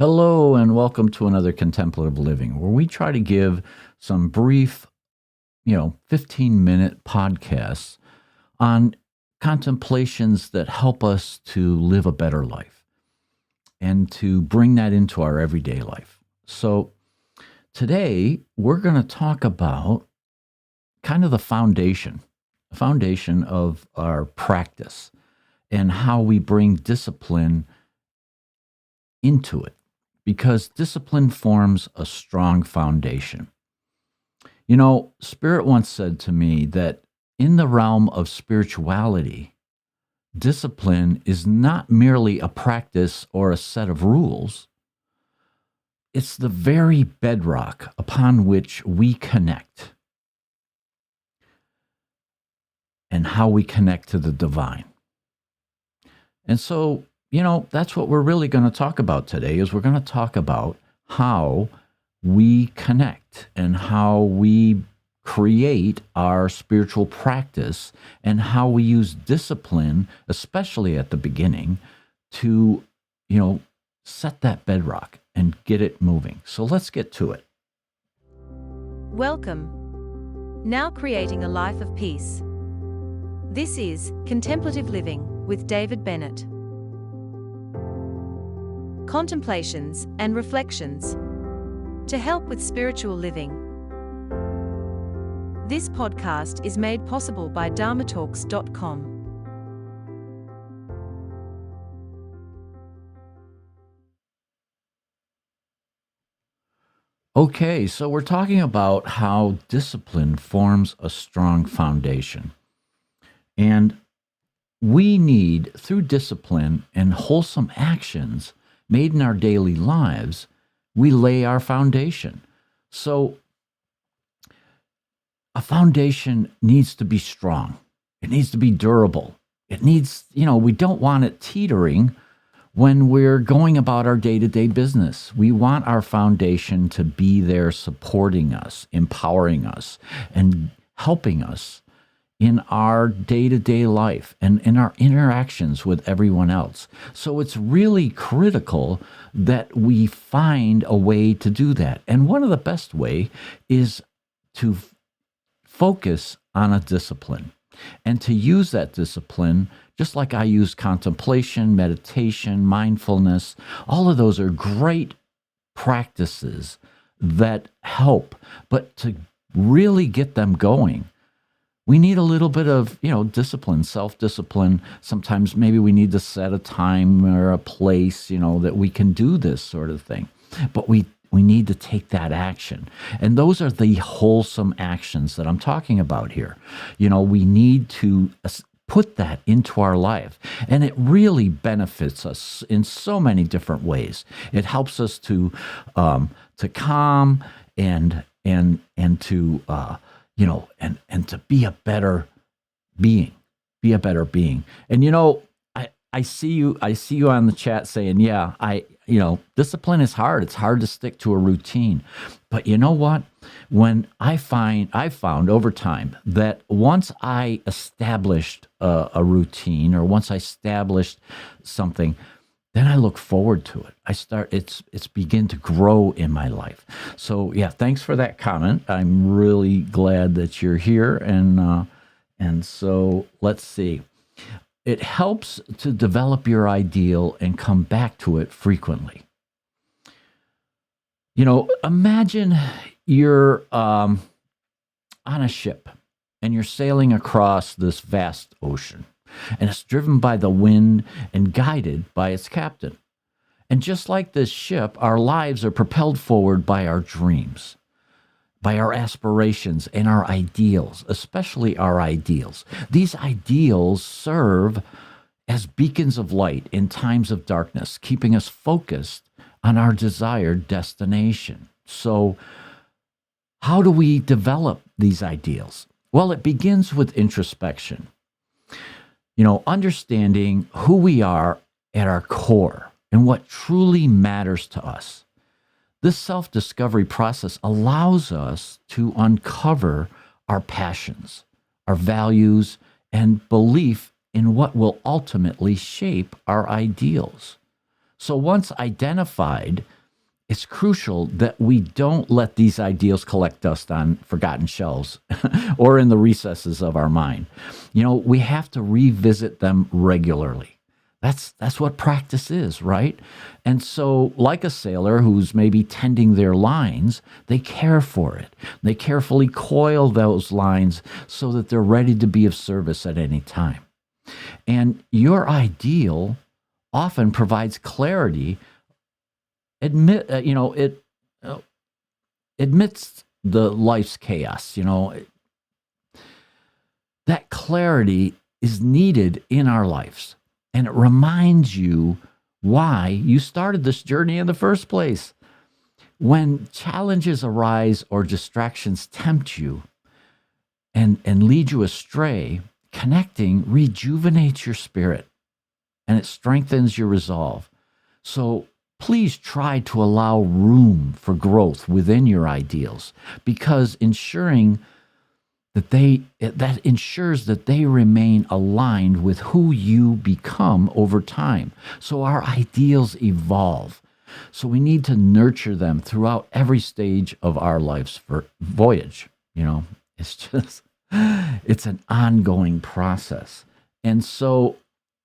Hello, and welcome to another Contemplative Living, where we try to give some brief, 15-minute podcasts on contemplations that help us to live a better life and to bring that into our everyday life. So today, we're going to talk about kind of the foundation of our practice and how we bring discipline into it. Because discipline forms a strong foundation. Spirit once said to me that in the realm of spirituality, discipline is not merely a practice or a set of rules. It's the very bedrock upon which we connect and how we connect to the divine. And so, that's what we're really going to talk about today is we're going to talk about how we connect and how we create our spiritual practice and how we use discipline, especially at the beginning, to, set that bedrock and get it moving. So let's get to it. Welcome. Now creating a life of peace. This is Contemplative Living with David Bennett. Contemplations and reflections to help with spiritual living. This podcast is made possible by dharmatalks.com. Okay, so we're talking about how discipline forms a strong foundation. And we need, through discipline and wholesome actions made in our daily lives, we lay our foundation. So a foundation needs to be strong. It needs to be durable. It needs, we don't want it teetering when we're going about our day-to-day business. We want our foundation to be there supporting us, empowering us, and helping us in our day-to-day life and in our interactions with everyone else. So it's really critical that we find a way to do that. And one of the best way is to focus on a discipline and to use that discipline, just like I use contemplation, meditation, mindfulness. All of those are great practices that help, but to really get them going, we need a little bit of, discipline, self-discipline. Sometimes maybe we need to set a time or a place, that we can do this sort of thing. But we need to take that action. And those are the wholesome actions that I'm talking about here. We need to put that into our life. And it really benefits us in so many different ways. It helps us to calm and to and to be a better being, And I see you on the chat saying, discipline is hard. It's hard to stick to a routine. But you know what? When I found over time that once I established a routine, or once I established something, then I look forward to it. It's begin to grow in my life. So thanks for that comment. I'm really glad that you're here. And so let's see. It helps to develop your ideal and come back to it frequently. Imagine you're on a ship and you're sailing across this vast ocean. And it's driven by the wind and guided by its captain. And just like this ship, our lives are propelled forward by our dreams, by our aspirations and our ideals, especially our ideals. These ideals serve as beacons of light in times of darkness, keeping us focused on our desired destination. So how do we develop these ideals? Well, it begins with introspection. Understanding who we are at our core and what truly matters to us. This self-discovery process allows us to uncover our passions, our values, and belief in what will ultimately shape our ideals. So once identified, it's crucial that we don't let these ideals collect dust on forgotten shelves or in the recesses of our mind. We have to revisit them regularly. That's what practice is, right? And so, like a sailor who's maybe tending their lines, they care for it. They carefully coil those lines so that they're ready to be of service at any time. And your ideal often provides clarity. It admits the life's chaos. That clarity is needed in our lives. And it reminds you why you started this journey in the first place. When challenges arise or distractions tempt you and lead you astray, connecting rejuvenates your spirit and it strengthens your resolve. So please try to allow room for growth within your ideals, because that ensures that they remain aligned with who you become over time. So our ideals evolve. So we need to nurture them throughout every stage of our life's voyage. It's an ongoing process. And so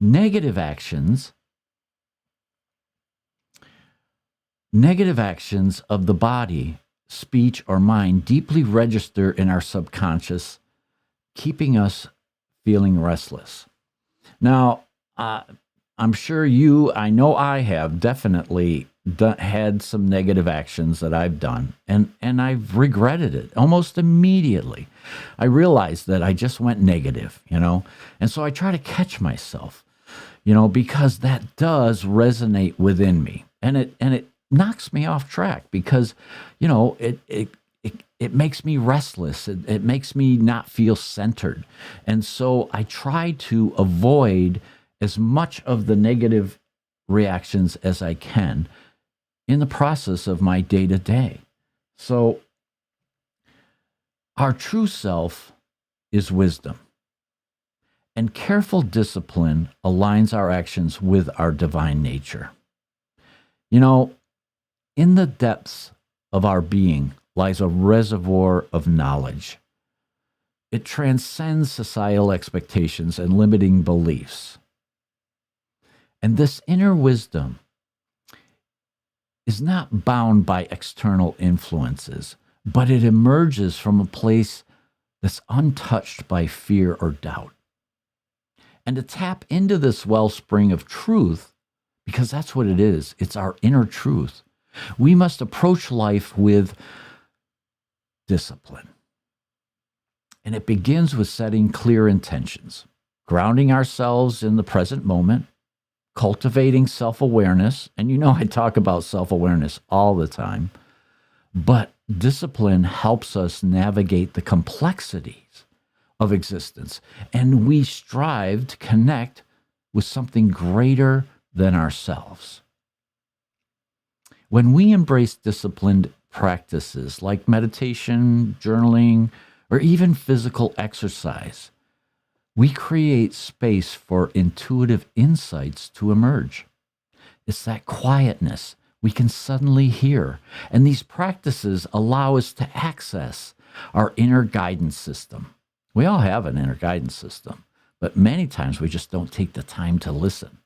negative actions of the body, speech, or mind deeply register in our subconscious, keeping us feeling restless. Now, I'm sure I know I have definitely had some negative actions that I've done, and I've regretted it almost immediately. I realized that I just went negative, and so I try to catch myself, because that does resonate within me, and it knocks me off track because, it makes me restless. It makes me not feel centered. And so I try to avoid as much of the negative reactions as I can in the process of my day-to-day. So our true self is wisdom, and careful discipline aligns our actions with our divine nature. In the depths of our being lies a reservoir of knowledge. It transcends societal expectations and limiting beliefs. And this inner wisdom is not bound by external influences, but it emerges from a place that's untouched by fear or doubt. And to tap into this wellspring of truth, because that's what it is, it's our inner truth, we must approach life with discipline. And it begins with setting clear intentions, grounding ourselves in the present moment, cultivating self-awareness. And I talk about self-awareness all the time, but discipline helps us navigate the complexities of existence. And we strive to connect with something greater than ourselves. When we embrace disciplined practices like meditation, journaling, or even physical exercise, we create space for intuitive insights to emerge. It's that quietness we can suddenly hear, and these practices allow us to access our inner guidance system. We all have an inner guidance system, but many times we just don't take the time to listen.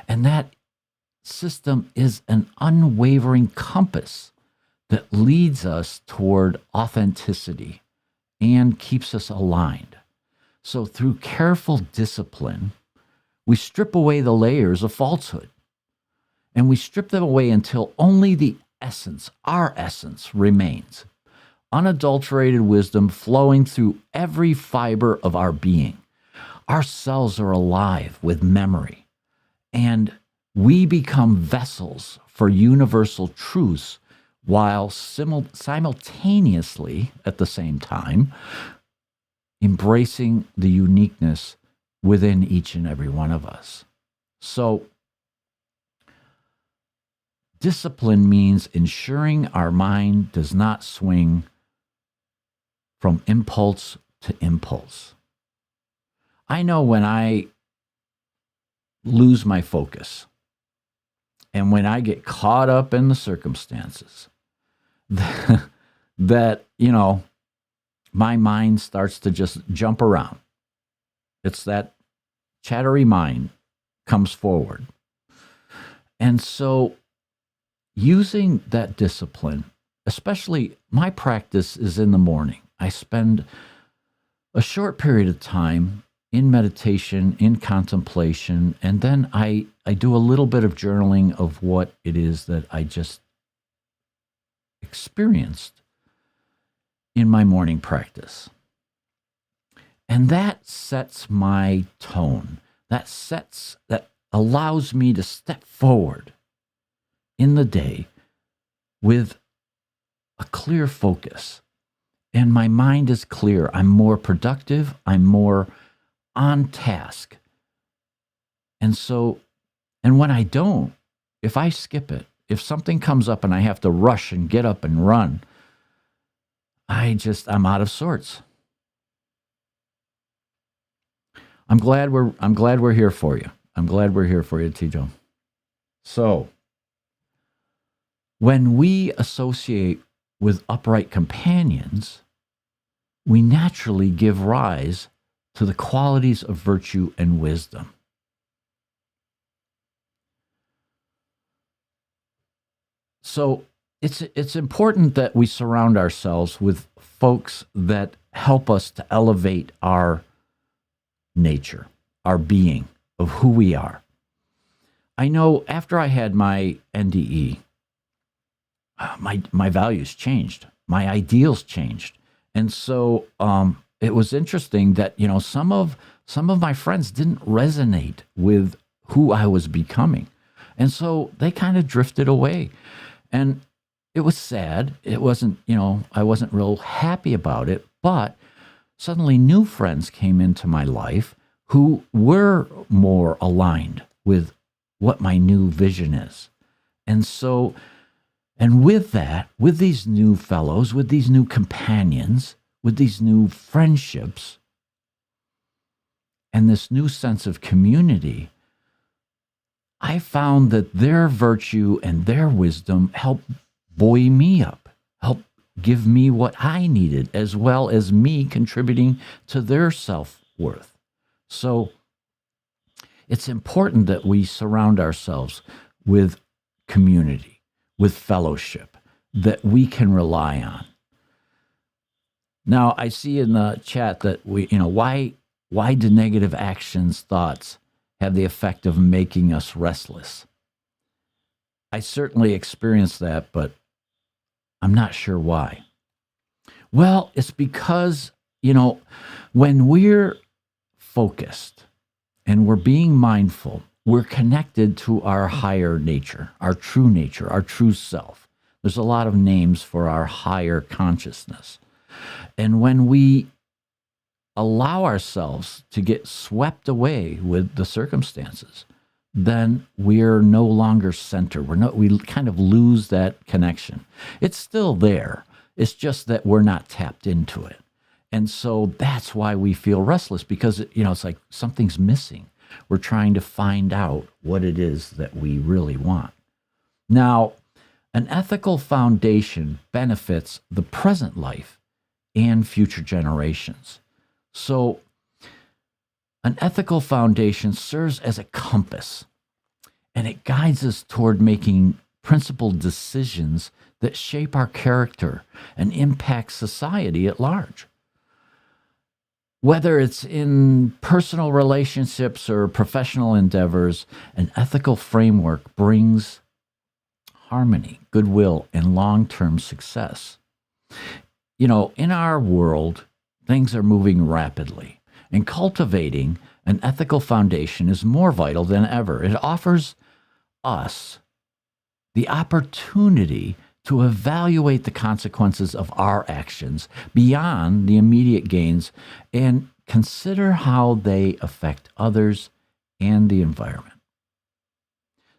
And that system is an unwavering compass that leads us toward authenticity and keeps us aligned. So through careful discipline, we strip away the layers of falsehood, and we strip them away until only the essence, our essence, remains. Unadulterated wisdom flowing through every fiber of our being. Our cells are alive with memory, and we become vessels for universal truths while simultaneously, at the same time, embracing the uniqueness within each and every one of us. So, discipline means ensuring our mind does not swing from impulse to impulse. I know when I lose my focus, And when I get caught up in the circumstances, that, my mind starts to just jump around. It's that chattery mind comes forward. And so using that discipline, especially my practice is in the morning. I spend a short period of time in meditation, in contemplation, and then I do a little bit of journaling of what it is that I just experienced in my morning practice. And that sets my tone. That allows me to step forward in the day with a clear focus. And my mind is clear. I'm more productive. I'm more on task. And when I don't, if I skip it, if something comes up and I have to rush and get up and run, I'm out of sorts. I'm glad we're here for you. I'm glad we're here for you, Tijo. So, when we associate with upright companions, we naturally give rise to the qualities of virtue and wisdom. So it's important that we surround ourselves with folks that help us to elevate our nature, our being, of who we are. I know after I had my NDE, my values changed, my ideals changed, and so it was interesting that some of my friends didn't resonate with who I was becoming, and so they kind of drifted away, and it was sad. It wasn't, I wasn't real happy about it, but suddenly new friends came into my life who were more aligned with what my new vision is. And so, and with that, with these new fellows, with these new companions, with these new friendships, and this new sense of community, I found that their virtue and their wisdom helped buoy me up, helped give me what I needed, as well as me contributing to their self-worth. So it's important that we surround ourselves with community, with fellowship that we can rely on. Now, I see in the chat that why do negative actions, thoughts have the effect of making us restless? I certainly experienced that, but I'm not sure why. Well, it's because, when we're focused and we're being mindful, we're connected to our higher nature, our true self. There's a lot of names for our higher consciousness. And when we allow ourselves to get swept away with the circumstances, then we're no longer centered. We kind of lose that connection. It's still there. It's just that we're not tapped into it. And so that's why we feel restless, because it's like something's missing. We're trying to find out what it is that we really want. Now, an ethical foundation benefits the present life and future generations. So an ethical foundation serves as a compass, and it guides us toward making principled decisions that shape our character and impact society at large. Whether it's in personal relationships or professional endeavors, an ethical framework brings harmony, goodwill, and long-term success. In our world, things are moving rapidly, and cultivating an ethical foundation is more vital than ever. It offers us the opportunity to evaluate the consequences of our actions beyond the immediate gains and consider how they affect others and the environment.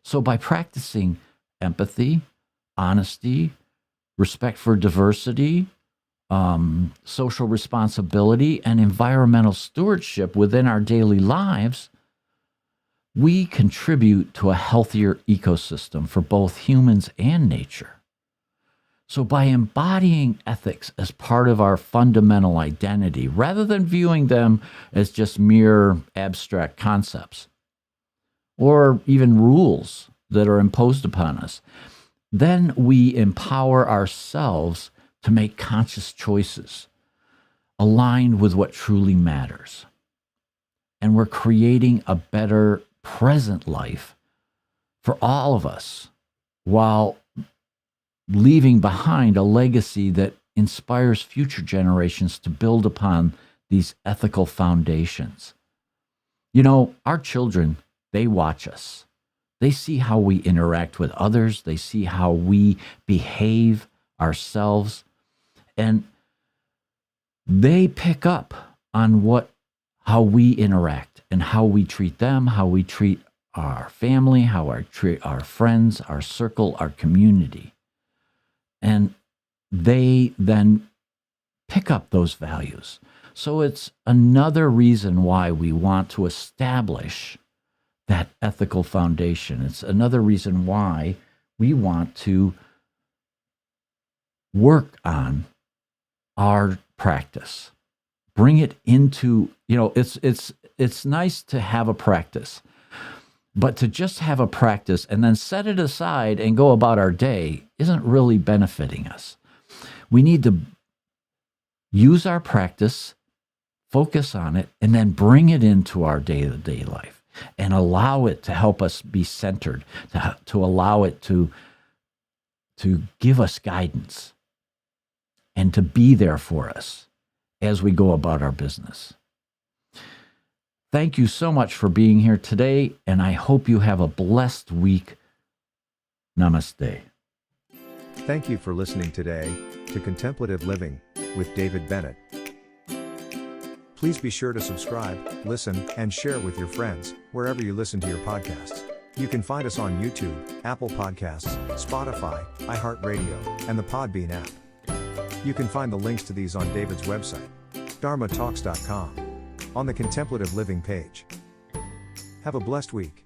So by practicing empathy, honesty, respect for diversity, social responsibility, and environmental stewardship within our daily lives, we contribute to a healthier ecosystem for both humans and nature. So by embodying ethics as part of our fundamental identity, rather than viewing them as just mere abstract concepts or even rules that are imposed upon us, then we empower ourselves to make conscious choices aligned with what truly matters. And we're creating a better present life for all of us, while leaving behind a legacy that inspires future generations to build upon these ethical foundations. You know, our children, they watch us. They see how we interact with others. They see how we behave ourselves. And they pick up on how we interact and how we treat them, how we treat our family, how we treat our friends, our circle, our community. And they then pick up those values. So it's another reason why we want to establish that ethical foundation. It's another reason why we want to work on our practice. Bring it into, it's nice to have a practice, but to just have a practice and then set it aside and go about our day isn't really benefiting us. We need to use our practice, focus on it, and then bring it into our day-to-day life and allow it to help us be centered, to allow it to give us guidance and to be there for us as we go about our business. Thank you so much for being here today, and I hope you have a blessed week. Namaste. Thank you for listening today to Contemplative Living with David Bennett. Please be sure to subscribe, listen, and share with your friends wherever you listen to your podcasts. You can find us on YouTube, Apple Podcasts, Spotify, iHeartRadio, and the Podbean app. You can find the links to these on David's website, dharmatalks.com, on the Contemplative Living page. Have a blessed week.